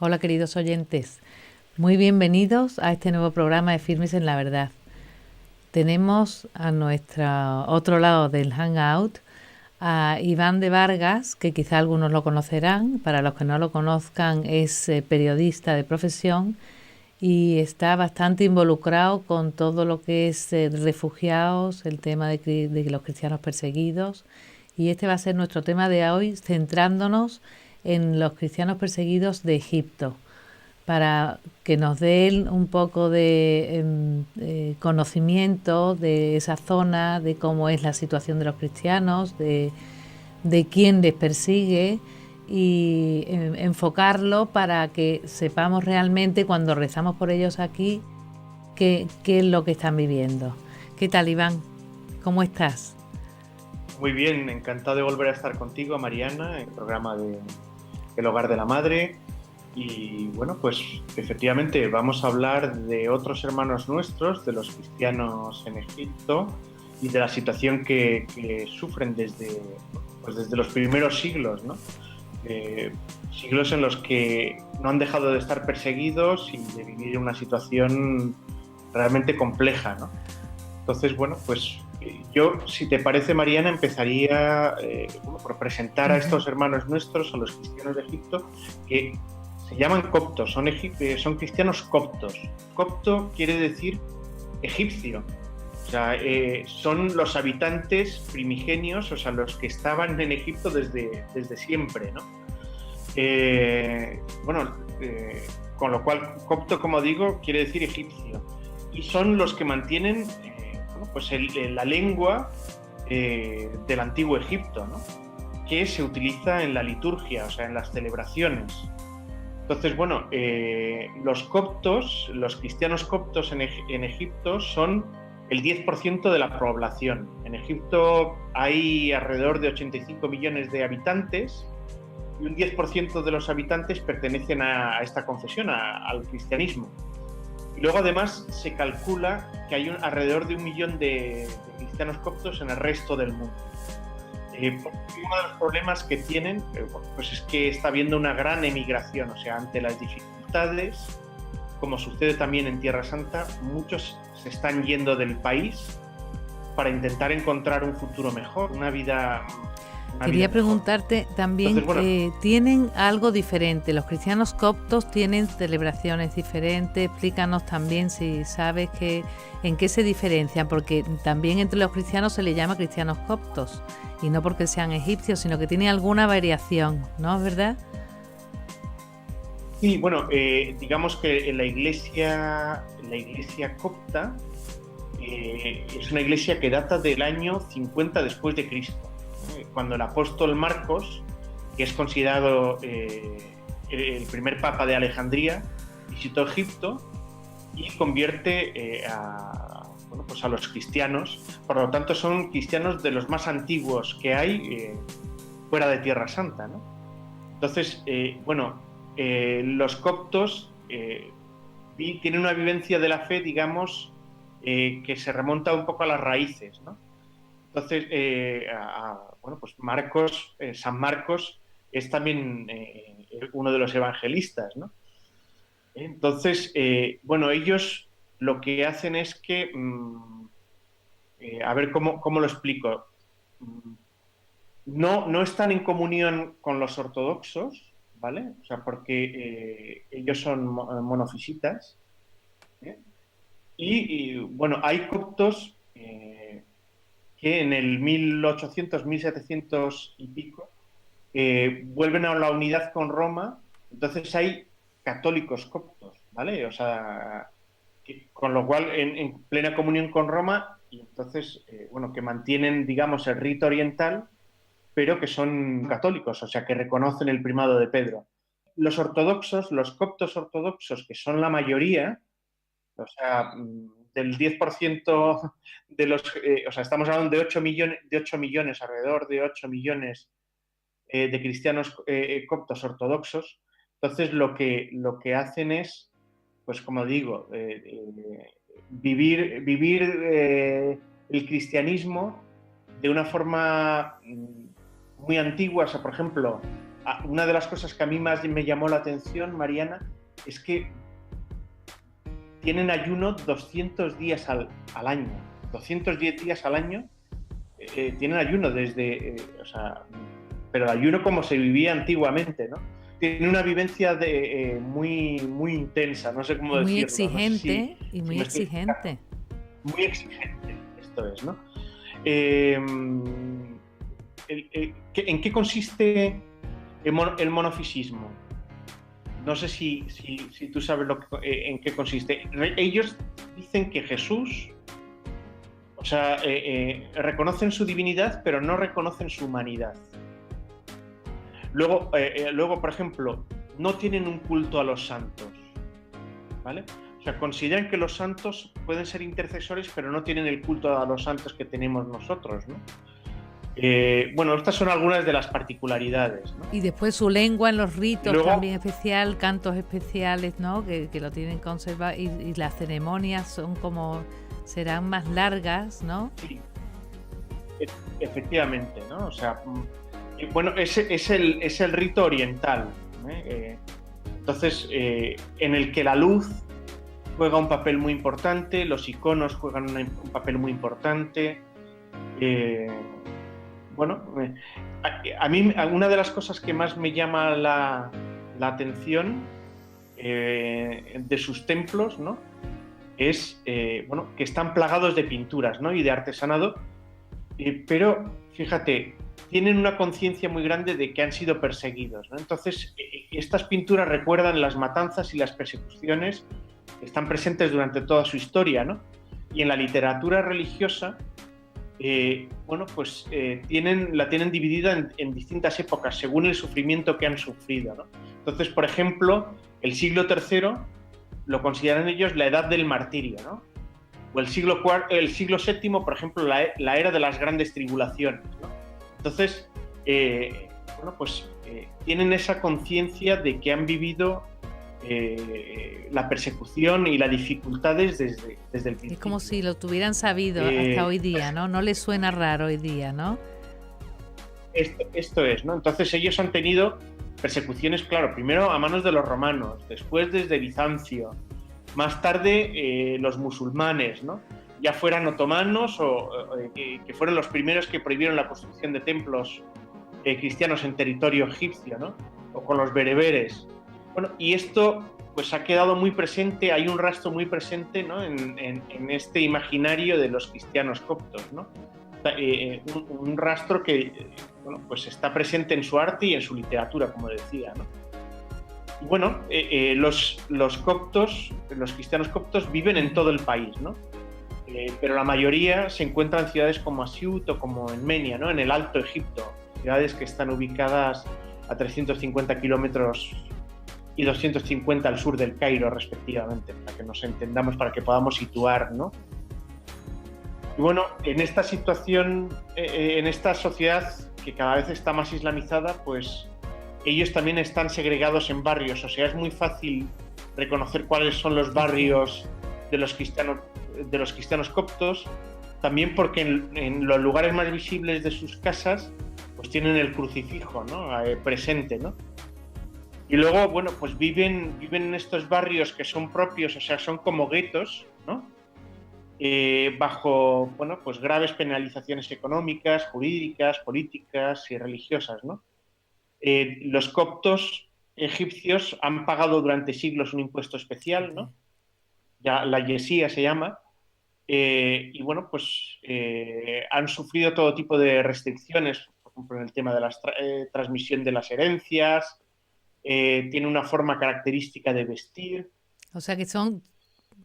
Hola queridos oyentes, muy bienvenidos a este nuevo programa de Firmes en la Verdad. Tenemos a nuestro otro lado del Hangout a Iván de Vargas, que quizá algunos lo conocerán, para los que no lo conozcan es periodista de profesión y está bastante involucrado con todo lo que es refugiados, el tema de los cristianos perseguidos, y este va a ser nuestro tema de hoy, centrándonos en los cristianos perseguidos de Egipto, para que nos den un poco de conocimiento de esa zona, de cómo es la situación de los cristianos, de quién les persigue y enfocarlo para que sepamos realmente cuando rezamos por ellos aquí qué es lo que están viviendo. ¿Qué tal, Iván? ¿Cómo estás? Muy bien, encantado de volver a estar contigo, Mariana, en el programa de El Hogar de la Madre. Y bueno, pues efectivamente vamos a hablar de otros hermanos nuestros, de los cristianos en Egipto y de la situación que sufren desde los primeros siglos, ¿no? Siglos en los que no han dejado de estar perseguidos y de vivir una situación realmente compleja, ¿no? Entonces, bueno, pues yo, si te parece, Mariana, empezaría por presentar a estos hermanos nuestros, a los cristianos de Egipto, que se llaman coptos, son cristianos coptos. Copto quiere decir egipcio, o sea, son los habitantes primigenios, o sea, los que estaban en Egipto desde siempre, ¿no? Bueno, con lo cual, copto, como digo, quiere decir egipcio. Y son los que mantienen pues la lengua del antiguo Egipto, ¿no? Que se utiliza en la liturgia, o sea, en las celebraciones. Entonces, bueno, los coptos, los cristianos coptos en Egipto son el 10% de la población. En Egipto hay alrededor de 85 millones de habitantes y un 10% de los habitantes pertenecen a esta confesión, al cristianismo. Y luego, además, se calcula que hay alrededor de 1 millón de cristianos coptos en el resto del mundo. Uno de los problemas que tienen pues es que está habiendo una gran emigración, o sea, ante las dificultades, como sucede también en Tierra Santa, muchos se están yendo del país para intentar encontrar un futuro mejor, una vida Quería mejor. preguntarte también, Entonces, bueno, ¿tienen algo diferente? ¿Los cristianos coptos tienen celebraciones diferentes? Explícanos también si sabes en qué se diferencian, porque también entre los cristianos se les llama cristianos coptos, y no porque sean egipcios, sino que tienen alguna variación, ¿no es verdad? sí, bueno, digamos que en la iglesia copta es una iglesia que data del año 50 después de Cristo, cuando el apóstol Marcos, que es considerado el primer papa de Alejandría, visitó Egipto y convierte pues a los cristianos. Por lo tanto, son cristianos de los más antiguos que hay fuera de Tierra Santa, ¿no? Entonces, los coptos tienen una vivencia de la fe, digamos, que se remonta un poco a las raíces, ¿no? Entonces, pues San Marcos es también uno de los evangelistas, ¿no? Entonces, ellos lo que hacen es que, a ver cómo lo explico, Mm, no están en comunión con los ortodoxos, ¿vale? O sea, porque ellos son monofisitas, ¿eh? Bueno, hay coptos que en el 1800, 1700 y pico vuelven a la unidad con Roma, entonces hay católicos coptos, ¿vale? O sea, con lo cual en plena comunión con Roma, y entonces, que mantienen, digamos, el rito oriental, pero que son católicos, o sea, que reconocen el primado de Pedro. Los ortodoxos, los coptos ortodoxos, que son la mayoría, o sea, del 10% de los... o sea, estamos hablando de 8 millones, alrededor de 8 millones de cristianos coptos ortodoxos. Entonces, lo que hacen es, pues como digo, vivir el cristianismo de una forma muy antigua. O sea, por ejemplo, una de las cosas que a mí más me llamó la atención, Mariana, es que tienen ayuno 200 días al año. 210 días al año tienen ayuno o sea, pero ayuno como se vivía antiguamente, ¿no? Tiene una vivencia muy, muy intensa, no sé cómo muy decirlo. exigente No sé y si muy me estoy exigente. explicando. Muy exigente, esto es, ¿no? ¿En qué consiste el monofisismo? No sé si tú sabes en qué consiste. Ellos dicen que Jesús, o sea, reconocen su divinidad, pero no reconocen su humanidad. Luego, por ejemplo, no tienen un culto a los santos, ¿vale? O sea, consideran que los santos pueden ser intercesores, pero no tienen el culto a los santos que tenemos nosotros, ¿no? Bueno, estas son algunas de las particularidades, ¿no? Y después su lengua en los Y ritos luego, también especial, cantos especiales, ¿no? Que lo tienen conservado y las ceremonias son como, serán más largas, ¿no? sí, efectivamente, ¿no? O sea, bueno, es el rito oriental, ¿eh? Entonces, en el que la luz juega un papel muy importante, los iconos juegan un papel muy importante. Bueno, a mí una de las cosas que más me llama la atención de sus templos, ¿no? Es bueno, que están plagados de pinturas, ¿no? Y de artesanado, pero fíjate, tienen una conciencia muy grande de que han sido perseguidos, ¿no? Entonces, estas pinturas recuerdan las matanzas y las persecuciones que están presentes durante toda su historia, ¿no? Y en la literatura religiosa, bueno, pues la tienen dividida en distintas épocas según el sufrimiento que han sufrido, ¿no? Entonces, por ejemplo, el siglo III lo consideran ellos la edad del martirio, ¿no? O el siglo VII, por ejemplo, la era de las grandes tribulaciones, ¿no? Entonces, bueno, pues tienen esa conciencia de que han vivido la persecución y las dificultades desde el principio. Es como si lo tuvieran sabido hasta hoy día, ¿no? No les suena raro hoy día, ¿no? Esto es, ¿no? Entonces ellos han tenido persecuciones, claro, primero a manos de los romanos, después desde Bizancio, más tarde los musulmanes, ¿no? Ya fueran otomanos que fueron los primeros que prohibieron la construcción de templos cristianos en territorio egipcio, ¿no? O con los bereberes. Bueno, y esto pues ha quedado muy presente, hay un rastro muy presente, ¿no? en este imaginario de los cristianos coptos, ¿no? Un rastro que bueno, pues está presente en su arte y en su literatura, como decía, ¿no? Y bueno, los coptos, los cristianos coptos viven en todo el país, ¿no? Pero la mayoría se encuentra en ciudades como Asiut o como en Menia, ¿no? En el Alto Egipto, ciudades que están ubicadas a 350 kilómetros y 250 al sur del Cairo, respectivamente, para que nos entendamos, para que podamos situar, ¿no? Y bueno, en esta situación, en esta sociedad que cada vez está más islamizada, pues ellos también están segregados en barrios, o sea, es muy fácil reconocer cuáles son los barrios de los cristianos coptos, también porque en los lugares más visibles de sus casas pues tienen el crucifijo, ¿no? Presente, ¿no? Y luego, bueno, pues viven en estos barrios que son propios, o sea, son como guetos, ¿no? Bajo, bueno, pues graves penalizaciones económicas, jurídicas, políticas y religiosas, ¿no? Los coptos egipcios han pagado durante siglos un impuesto especial, ¿no? Ya la yesía se llama, y bueno, pues han sufrido todo tipo de restricciones, por ejemplo, en el tema de la transmisión de las herencias, tiene una forma característica de vestir. O sea que son,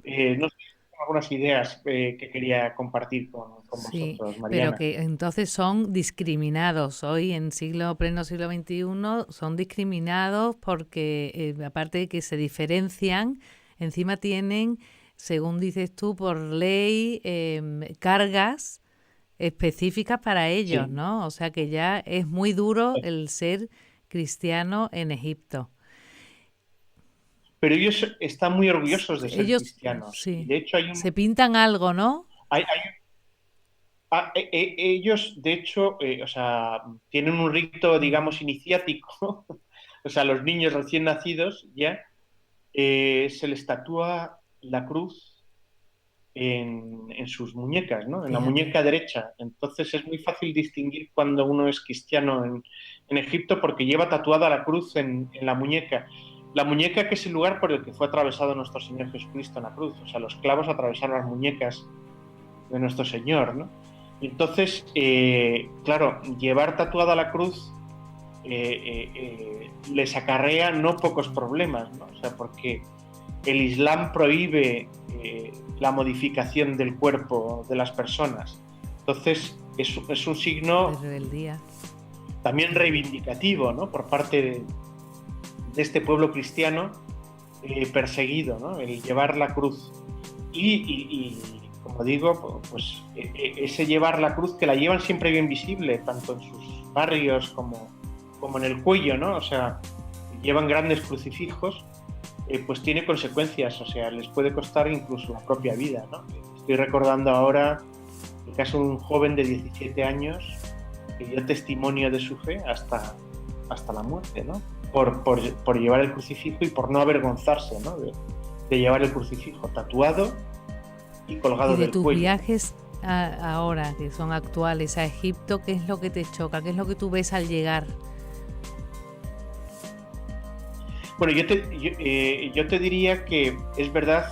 No sé, algunas ideas que quería compartir con sí, vosotros, pero Mariana. que entonces son discriminados hoy en pleno siglo XXI, son discriminados porque aparte de que se diferencian, encima tienen, según dices tú, por ley, cargas específicas para ellos, Sí, ¿no? O sea que ya es muy duro el ser cristiano en Egipto. pero ellos están muy orgullosos de ser Ellos, cristianos y sí, de hecho se pintan algo, ¿no? hay Ellos, de hecho, o sea, tienen un rito, Ujú. digamos, iniciático. O sea, los niños recién nacidos ya se les tatúa la cruz en sus muñecas, ¿no? En la Fíjate, muñeca derecha. Entonces es muy fácil distinguir cuando uno es cristiano en Egipto porque lleva tatuada la cruz en la muñeca. La muñeca que es el lugar por el que fue atravesado nuestro Señor Jesucristo en la cruz. O sea, los clavos atravesaron las muñecas de nuestro Señor, ¿no? Entonces, claro, llevar tatuada la cruz les acarrea no pocos problemas, ¿no? O sea, porque el Islam prohíbe la modificación del cuerpo de las personas. Entonces, es un de signo rebeldía. también Ujú. reivindicativo, ¿no? Por parte de este pueblo cristiano perseguido, ¿no? El llevar la cruz. Como digo, pues ese llevar la cruz, que la llevan siempre bien visible, tanto en sus barrios como en el cuello, ¿no? O sea, llevan grandes crucifijos, pues tiene consecuencias, o sea, les puede costar incluso la propia vida, ¿no? Estoy recordando ahora el caso de un joven de 17 años que dio testimonio de su fe hasta la muerte, ¿no? Por llevar el crucifijo y por no avergonzarse, ¿no? De llevar el crucifijo tatuado y Y colgado de del tus cuello. viajes ahora, que son actuales, a Egipto, ¿qué es lo que te choca? ¿Qué es lo que tú ves al llegar? Bueno, yo te diría que es verdad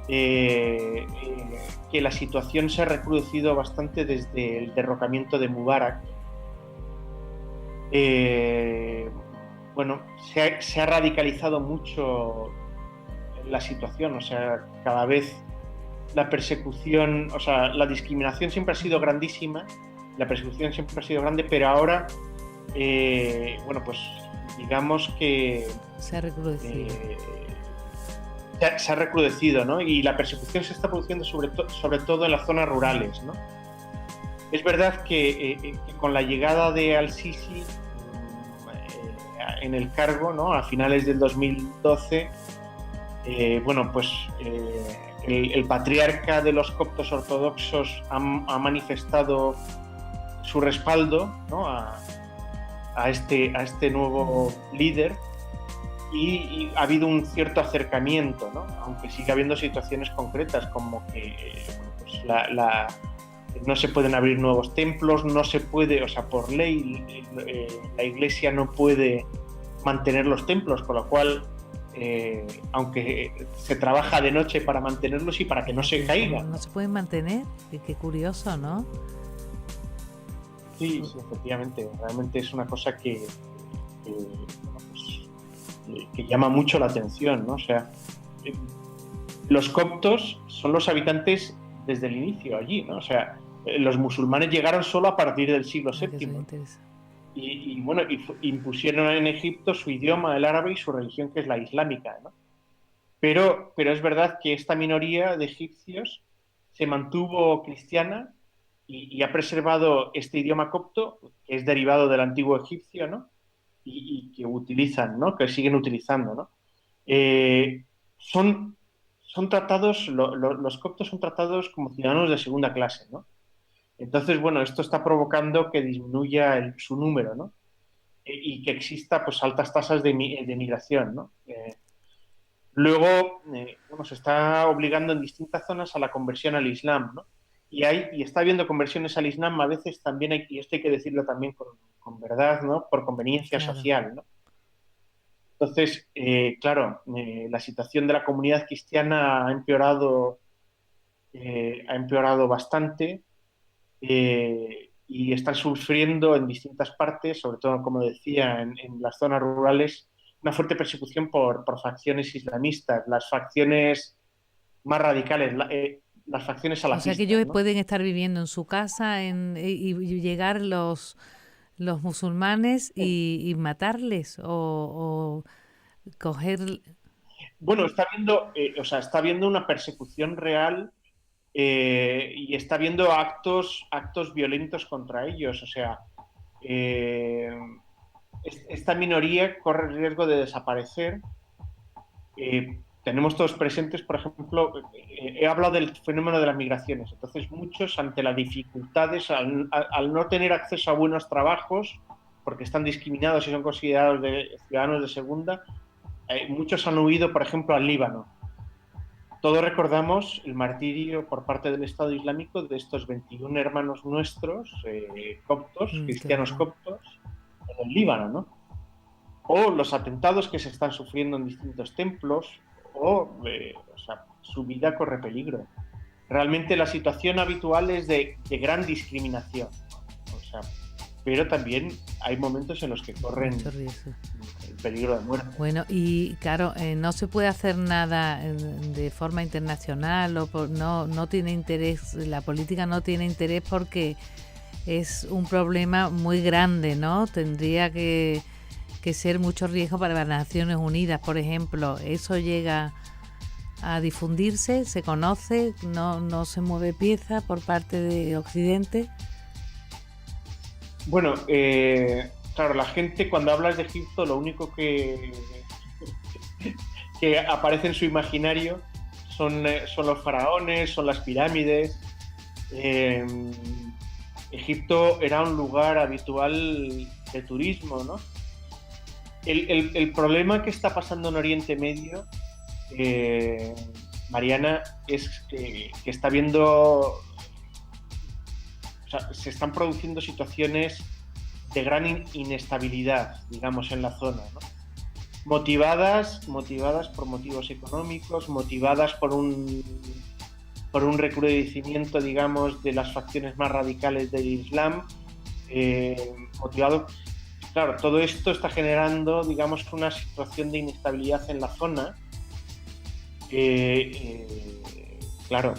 que la situación se ha recrudecido bastante desde el derrocamiento de Mubarak. Eh, bueno, se ha radicalizado mucho la situación, o sea, cada vez la persecución, o sea, la discriminación siempre ha sido Ujú. grandísima, la persecución siempre ha sido grande, pero ahora, bueno, pues digamos que Se ha recrudecido. eh, se ha recrudecido, ¿no? Y la persecución se está produciendo sobre todo en las zonas rurales, ¿no? Es verdad que con la llegada de Al-Sisi en el cargo, ¿no? A finales del 2012, bueno, pues el patriarca de los coptos ortodoxos ha manifestado su respaldo, ¿no? A este Ujú. nuevo líder y ha habido un cierto acercamiento, ¿no? Aunque sigue habiendo situaciones concretas como que bueno, pues no se pueden abrir nuevos templos, no se puede, o sea, por ley la iglesia no puede mantener los templos, con lo cual, aunque se trabaja de noche para mantenerlos y para que no se Fíjate, como caigan, no ¿no? se pueden mantener, qué curioso, ¿no? Sí, sí, efectivamente, realmente es una cosa bueno, pues, que llama mucho la atención, ¿no? O sea, eh, los coptos son los habitantes desde el inicio allí, ¿no? O sea, los musulmanes llegaron solo a partir del siglo Ah, que eso es séptimo interesante. bueno, impusieron en Egipto su idioma, el árabe, y su religión, que es la islámica, ¿no? Pero es verdad que esta minoría de egipcios se mantuvo cristiana y ha preservado este idioma copto, que es derivado del antiguo egipcio, ¿no? Y que utilizan, ¿no? Que siguen utilizando, ¿no? Eh, son, son tratados, los coptos son tratados como ciudadanos de segunda clase, ¿no? Entonces, bueno, esto está provocando que disminuya su número, ¿no? Y que exista pues altas tasas de migración, ¿no? Luego, bueno, se está obligando en distintas zonas a la conversión al Islam, ¿no? Y está habiendo conversiones al Islam a veces también, y esto hay que decirlo también con verdad, ¿no? Por conveniencia Claro. social, ¿no? Entonces, claro, la situación de la comunidad cristiana ha empeorado bastante y están sufriendo en distintas partes, sobre todo, como decía, en las zonas rurales, una fuerte persecución por facciones islamistas, las facciones más radicales, las facciones O sea que salafistas, ellos ¿no? pueden estar viviendo en su casa y llegar los musulmanes y matarles o coger... Bueno, o sea, está habiendo una persecución real y está habiendo actos violentos contra ellos. O sea, eh, esta minoría corre el riesgo de desaparecer tenemos todos presentes, por ejemplo, he hablado del fenómeno de las migraciones. Entonces, muchos, ante las dificultades, al no tener acceso a buenos trabajos, porque están discriminados y son considerados ciudadanos de segunda, muchos han huido, por ejemplo, al Líbano. Todos recordamos el martirio por parte del Estado Islámico de estos 21 hermanos nuestros, coptos, cristianos coptos, en el Líbano, ¿no? O los atentados que se están sufriendo en distintos templos, o sea, su vida corre peligro. Realmente la situación habitual es de gran discriminación, ¿no? O sea, pero también hay momentos en los que corren el peligro de muerte. Bueno, y claro, no se puede hacer nada de forma internacional, no tiene interés, la política no tiene interés porque es un problema muy grande, ¿no? Tendría que ser mucho riesgo para las Naciones Unidas, por ejemplo. Eso llega a difundirse, se conoce, no se mueve pieza por parte de Occidente. Bueno, claro, la gente cuando hablas de Egipto, lo único que aparece en su imaginario son los faraones, son las pirámides. Egipto era un lugar habitual de turismo, ¿no? El problema que está pasando en Oriente Medio, Mariana, es que está viendo... O sea, se están produciendo situaciones de gran inestabilidad, digamos, en la zona, ¿no? Motivadas por motivos económicos, motivadas por un recrudecimiento, digamos, de las facciones más radicales del Islam, motivado... Claro, todo esto está generando, digamos, una situación de inestabilidad en la zona. Claro,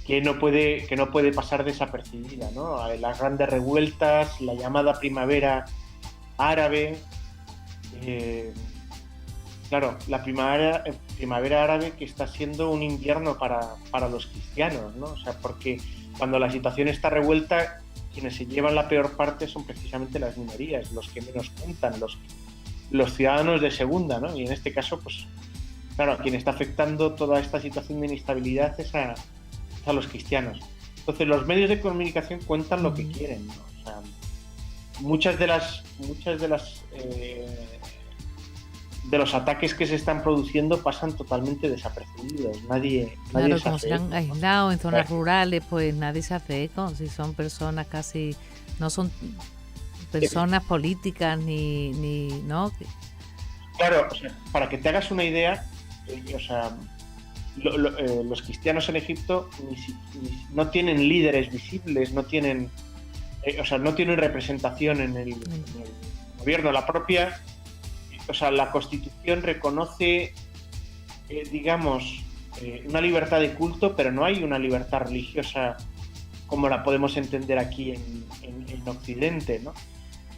que no puede pasar desapercibida, ¿no? Las grandes revueltas, la llamada primavera árabe. Claro, la primavera árabe que está siendo un invierno para los cristianos, ¿no? O sea, porque cuando la situación está revuelta, quienes se llevan la peor parte son precisamente las minorías, los que menos cuentan, los ciudadanos de segunda, ¿no? Y en este caso, pues, claro, a quien está afectando toda esta situación de inestabilidad es a los cristianos. Entonces, los medios de comunicación cuentan lo que quieren, ¿no? O sea, muchas de los ataques que se están produciendo pasan totalmente desapercibidos. Nadie claro, como se han aislado en zonas rurales, pues nadie se hace eco. Si son personas casi, no son personas políticas ni ¿no? Claro, o sea, para que te hagas una idea, o sea, los cristianos en Egipto no tienen líderes visibles, no tienen representación en el gobierno. La Constitución reconoce, digamos, una libertad de culto, pero no hay una libertad religiosa como la podemos entender aquí en Occidente, ¿no?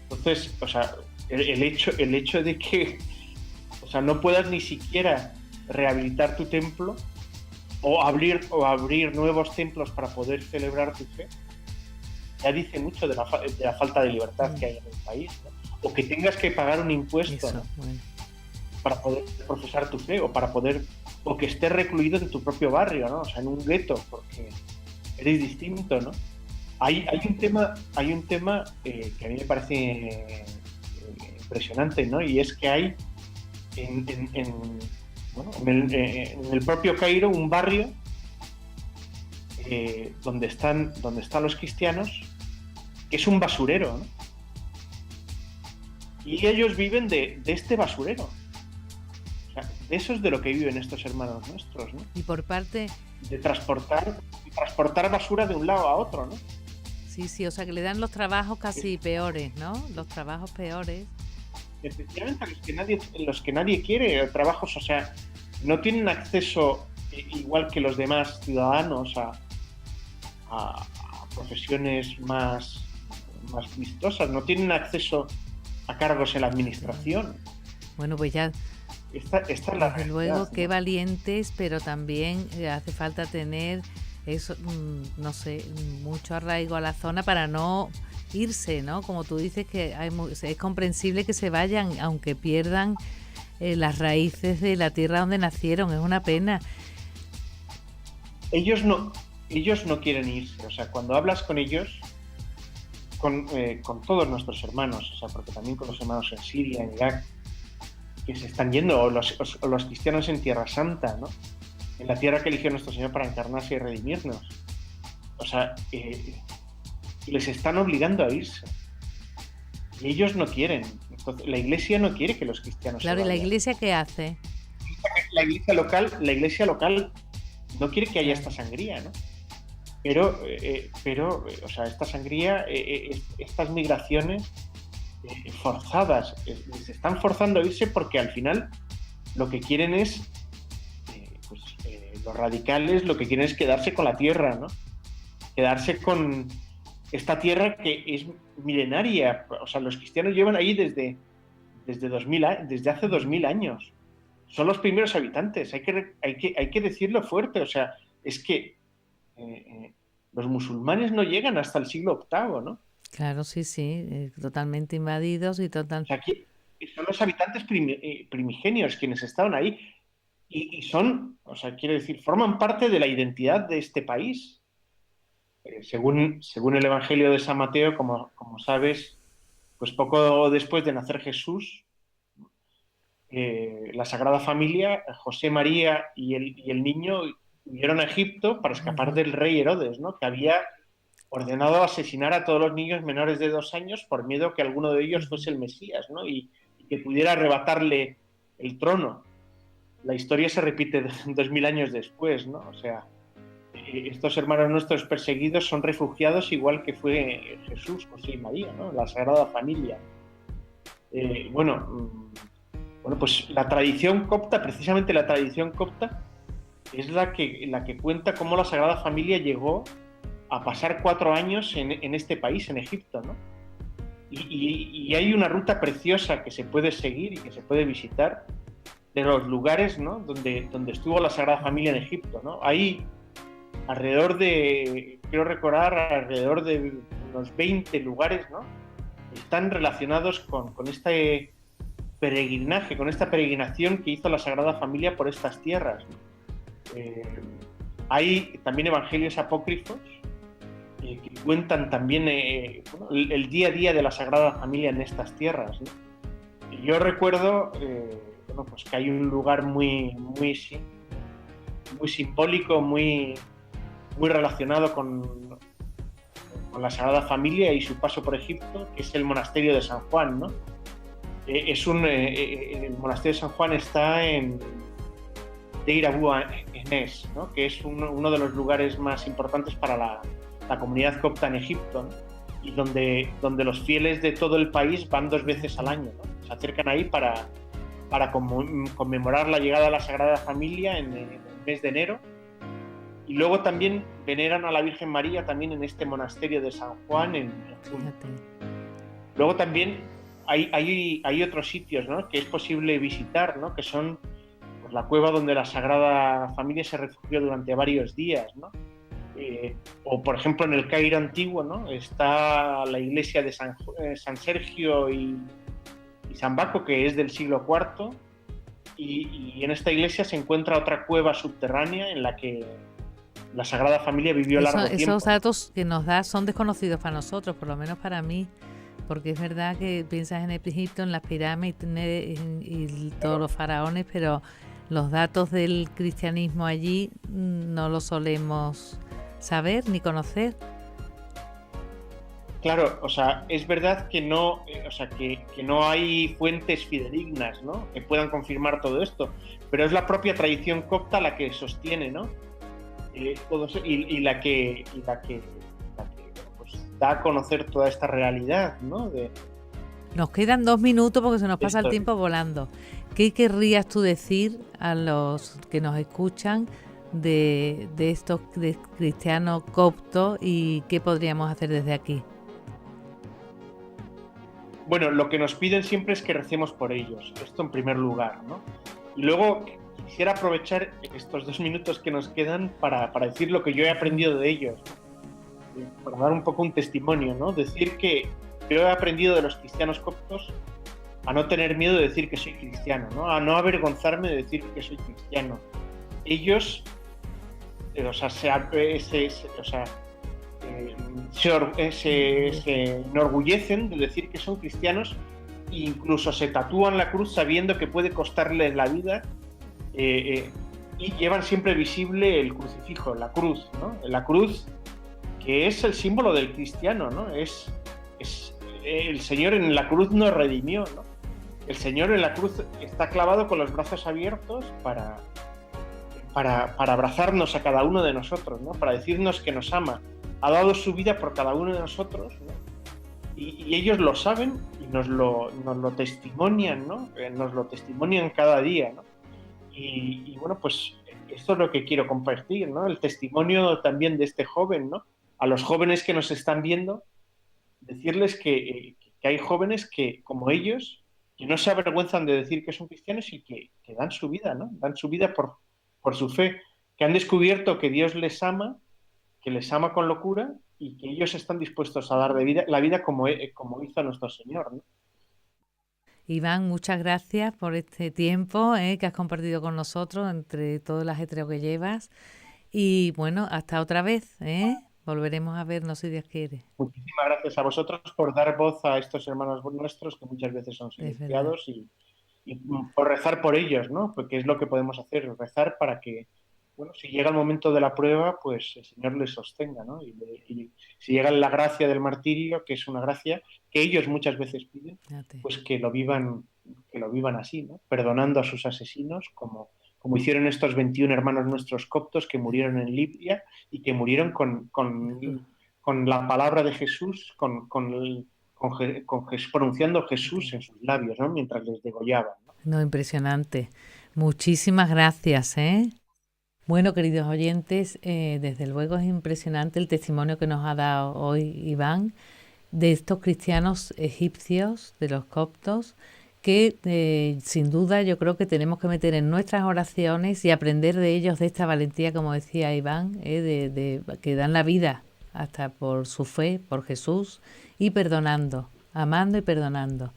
Entonces, o sea, el hecho de que, o sea, no puedas ni siquiera rehabilitar tu templo o abrir nuevos templos para poder celebrar tu fe, ya dice mucho de la falta de libertad que hay en el país, ¿no? O que tengas que pagar un impuesto, eso, ¿no? bueno, para poder profesar tu fe, o que estés recluido en tu propio barrio, ¿no? O sea, en un gueto, porque eres distinto, ¿no? Hay un tema que a mí me parece impresionante, ¿no? Y es que hay en el propio Cairo un barrio donde están los cristianos, que es un basurero, ¿no? Y ellos viven de este basurero. O sea, de eso es de lo que viven estos hermanos nuestros, ¿no? Y por parte... de transportar basura de un lado a otro, ¿no? Sí, o sea que le dan los trabajos casi peores, ¿no? Los trabajos peores. Efectivamente, los que nadie quiere, trabajos, o sea, no tienen acceso igual que los demás ciudadanos a profesiones más vistosas, no tienen acceso a cargos en la administración. Bueno, pues ya, esta es la desde luego, qué valientes, pero también hace falta tener eso, no sé, mucho arraigo a la zona para no irse, ¿no? Como tú dices, que es comprensible que se vayan, aunque pierdan las raíces de la tierra donde nacieron. Es una pena. Ellos no quieren irse. O sea, cuando hablas con ellos, con todos nuestros hermanos, o sea, porque también con los hermanos en Siria, en Irak, que se están yendo, o los cristianos en Tierra Santa, ¿no? En la tierra que eligió nuestro Señor para encarnarse y redimirnos. O sea, les están obligando a irse. Y ellos no quieren. Entonces, la Iglesia no quiere que los cristianos Claro, se ¿y la vayan. Iglesia qué hace? La iglesia local no quiere que haya esta sangría, ¿no? Pero, o sea, esta sangría, estas migraciones forzadas, se están forzando a irse porque al final lo que quieren es, los radicales lo que quieren es quedarse con la tierra, ¿no? Quedarse con esta tierra que es milenaria. O sea, los cristianos llevan ahí desde hace 2000 años. Son los primeros habitantes, hay que decirlo fuerte. O sea, es que los musulmanes no llegan hasta el siglo VIII, ¿no? Claro, sí, totalmente invadidos y total. O sea, aquí son los habitantes primigenios quienes estaban ahí y son, o sea, quiero decir, forman parte de la identidad de este país. Según el Evangelio de San Mateo, como sabes, pues poco después de nacer Jesús, la Sagrada Familia, José, María y el niño huyeron a Egipto para escapar del rey Herodes, ¿no? Que había ordenado asesinar a todos los niños menores de 2 años por miedo que alguno de ellos fuese el Mesías, ¿no? Y que pudiera arrebatarle el trono. La historia se repite 2000 años después, ¿no? O sea, estos hermanos nuestros perseguidos son refugiados igual que fue Jesús, José y María, ¿no? La Sagrada Familia. Bueno, pues la tradición copta, precisamente la tradición copta, es la que cuenta cómo la Sagrada Familia llegó a pasar 4 años en este país, en Egipto, ¿no? Y hay una ruta preciosa que se puede seguir y que se puede visitar de los lugares, ¿no? donde estuvo la Sagrada Familia en Egipto, ¿no? Hay quiero recordar, alrededor de unos 20 lugares, ¿no? Están relacionados con este peregrinaje, con esta peregrinación que hizo la Sagrada Familia por estas tierras, ¿no? Hay también evangelios apócrifos que cuentan también el día a día de la Sagrada Familia en estas tierras, ¿no? Y yo recuerdo pues que hay un lugar muy simbólico, muy relacionado con la Sagrada Familia y su paso por Egipto, que es el monasterio de San Juan, ¿no? El monasterio de San Juan está en Deir Abu Enes, ¿no? Que es uno de los lugares más importantes para la comunidad copta en Egipto, ¿no? Y donde los fieles de todo el país van 2 veces al año, ¿no? Se acercan ahí para conmemorar la llegada de la Sagrada Familia en el mes de enero. Y luego también veneran a la Virgen María también en este monasterio de San Juan en junio. Luego también hay otros sitios, ¿no? Que es posible visitar, ¿no? Que son pues, la cueva donde la Sagrada Familia se refugió durante varios días, ¿no? O por ejemplo en el Cairo antiguo, ¿no? Está la iglesia de San Sergio y San Baco, que es del siglo IV, y en esta iglesia se encuentra otra cueva subterránea en la que la Sagrada Familia vivió largo tiempo. Esos datos que nos das son desconocidos para nosotros, por lo menos para mí, porque es verdad que piensas en Egipto, en las pirámides y todos los faraones, pero los datos del cristianismo allí no los solemos saber ni conocer. Claro, o sea, es verdad que no, que no hay fuentes fidedignas, ¿no? Que puedan confirmar todo esto, pero es la propia tradición copta la que sostiene, ¿no? Y la que pues, da a conocer toda esta realidad, ¿no? Nos quedan 2 minutos porque se nos pasa el tiempo volando. ¿Qué querrías tú decir a los que nos escuchan de estos cristianos coptos y qué podríamos hacer desde aquí? Bueno, lo que nos piden siempre es que recemos por ellos, esto en primer lugar, ¿no? Y luego quisiera aprovechar estos 2 minutos que nos quedan para decir lo que yo he aprendido de ellos, para dar un poco un testimonio, ¿no? Decir que yo he aprendido de los cristianos coptos a no tener miedo de decir que soy cristiano, ¿no? A no avergonzarme de decir que soy cristiano. Ellos, se enorgullecen de decir que son cristianos e incluso se tatúan la cruz sabiendo que puede costarles la vida, y llevan siempre visible el crucifijo, la cruz, ¿no? La cruz, que es el símbolo del cristiano, ¿no? Es el Señor en la cruz nos redimió, ¿no? El Señor en la cruz está clavado con los brazos abiertos para abrazarnos a cada uno de nosotros, ¿no? Para decirnos que nos ama. Ha dado su vida por cada uno de nosotros, ¿no? Y ellos lo saben y nos lo testimonian, ¿no? Nos lo testimonian cada día, ¿no? Y bueno, pues esto es lo que quiero compartir, ¿no? El testimonio también de este joven, ¿no? A los jóvenes que nos están viendo, decirles que hay jóvenes que, como ellos, que no se avergüenzan de decir que son cristianos y que dan su vida, ¿no? Dan su vida por su fe, que han descubierto que Dios les ama, que les ama con locura y que ellos están dispuestos a dar la vida como hizo nuestro Señor, ¿no? Iván, muchas gracias por este tiempo que has compartido con nosotros entre todo el ajetreo que llevas. Y bueno, hasta otra vez. Volveremos a vernos si Dios quiere. Muchísimas gracias a vosotros por dar voz a estos hermanos nuestros que muchas veces son silenciados y por rezar por ellos, ¿no? Porque es lo que podemos hacer, rezar para que, bueno, si llega el momento de la prueba, pues el Señor les sostenga, ¿no? Y si llega la gracia del martirio, que es una gracia que ellos muchas veces piden, pues que lo vivan así, ¿no? Perdonando a sus asesinos, como hicieron estos 21 hermanos nuestros coptos que murieron en Libia y que murieron con la palabra de Jesús, pronunciando Jesús en sus labios, ¿no? Mientras les degollaban, ¿no? No, impresionante. Muchísimas gracias, Bueno, queridos oyentes, desde luego es impresionante el testimonio que nos ha dado hoy Iván de estos cristianos egipcios, de los coptos, que sin duda yo creo que tenemos que meter en nuestras oraciones y aprender de ellos, de esta valentía, como decía Iván, que dan la vida hasta por su fe, por Jesús, y perdonando, amando y perdonando.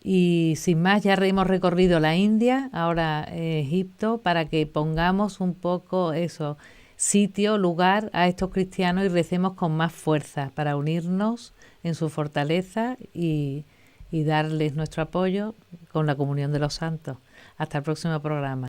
Y sin más, ya hemos recorrido la India, ahora Egipto, para que pongamos un poco sitio, lugar a estos cristianos y recemos con más fuerza para unirnos en su fortaleza y darles nuestro apoyo con la comunión de los santos. Hasta el próximo programa.